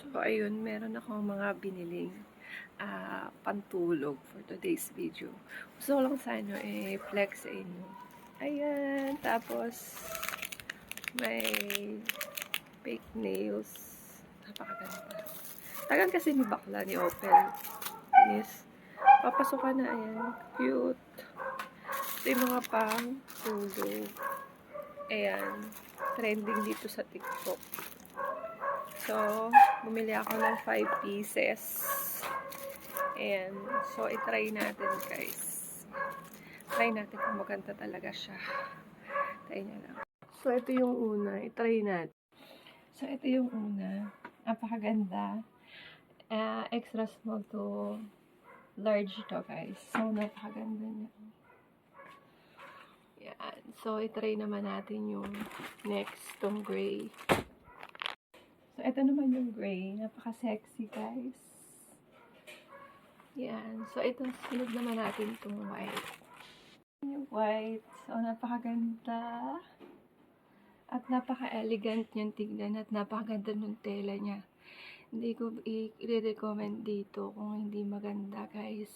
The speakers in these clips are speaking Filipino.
So, ayun, meron akong mga biniling pantulog for today's video. Gusto ko lang sa inyo flex sa inyo. Ayan, tapos may fake nails. Napakaganda. Tagal kasi ni bakla ni Opel. Yes. Papasok ka na, ayan. Cute. Ito yung mga pang-tulog. Ayan. Trending dito sa TikTok. So, bumili ako ng 5 pieces. Ayan. So, itry natin, guys. Try natin kung maganda talaga siya. Try na lang. So, ito yung una. Itry natin. So, ito yung una. Napakaganda. Extra small to large to, guys. So, napakaganda niya. Yan. So, itry naman natin yung next, tong gray. So, ito naman yung gray. Napaka-sexy, guys. Yan. So, ito, sunod naman natin itong white. Yung white. So, napakaganda. At napaka-elegant niyang tignan. At napakaganda ng tela niya. Hindi ko i-recommend dito kung hindi maganda, guys.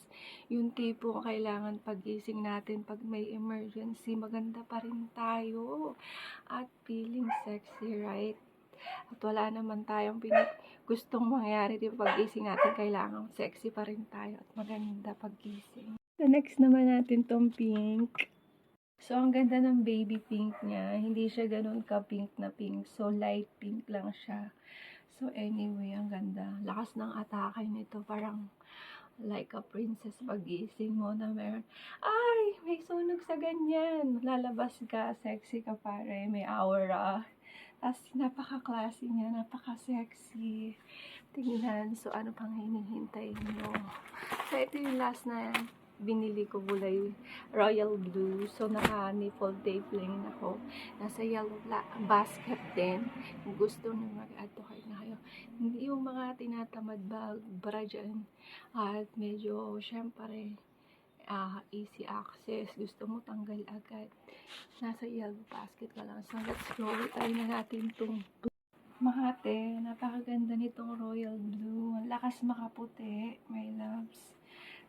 Yung tipo kailangan pagising natin pag may emergency, maganda pa rin tayo. At feeling sexy, right? At wala naman tayong gustong mangyari, di ba? Pag-gising natin, kailangan sexy pa rin tayo at maganda pag-gising. So, next naman natin tong pink. So, ang ganda ng baby pink niya. Hindi siya ganun ka-pink na pink. So, light pink lang siya. So, anyway, ang ganda. Lakas ng atake nito. Parang like a princess pag-gising mo na meron. Ay! May sunog sa ganyan. Lalabas ka. Sexy ka pare. May aura. Tapos, napaka-classy niya, napaka-sexy. Tingnan. So, ano pang hinihintay nyo? So, ito yung last na binili ko, kulay royal blue. So, naka-nipple tape lang ako. Nasa yellow basket din. Kung gusto nyo mag-add to kayo na kayo. Yung mga tinatamad bra dyan. At medyo, syempre, easy access. Gusto mo tanggal agad. Nasa yellow basket ka lang. So, let's go. Try na natin itong Makate. Napakaganda nitong royal blue. Ang lakas makaputi, my loves.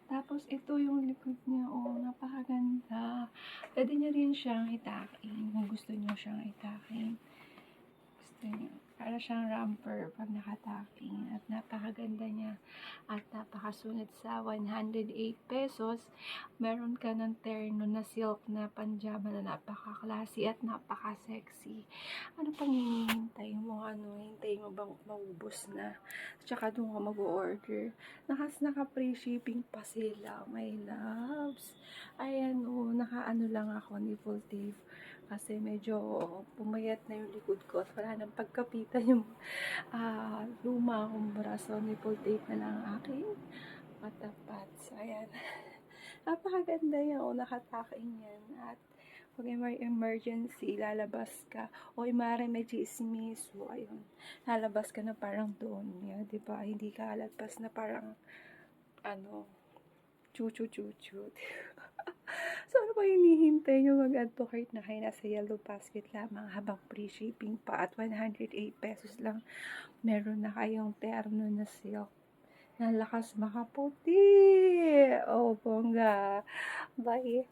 Tapos, ito yung likod niya. Oh, napakaganda. Pwede niya rin siyang itaking. Kung gusto niyo siyang itaking. Gusto niyo. Para siyang romper pag nakataking. At napakaganda niya. At napakasunod sa 108 pesos. Meron ka ng terno na silk na panjama na napaka-classy at napaka-sexy. Ano pang hinihintay mo? Hintay mo bang maubos na? Tsaka doon ka mag-order. Naka-free shipping pa sila, my loves. Ayan naka-ano lang ako, nipple tape. Kasi medyo pumayat na yung likod ko at wala nang pagkapitan yung luma akong braso. Nipple tape na lang aking matapat. So, ayan. Napakaganda yan. Nakataking yan. At pag may emergency, lalabas ka. O mare may chismis. So, ayun. Lalabas ka na parang doon. Yeah, diba? Hindi ka lalabas na parang chuchu. So, ano ba hinihintay nyo? Mag-advocate na kayo. Nasa yellow basket lamang habang free shipping pa at 108 pesos lang. Meron na kayong terno na silk. Nalakas makaputi. Oh, bongga. Bye.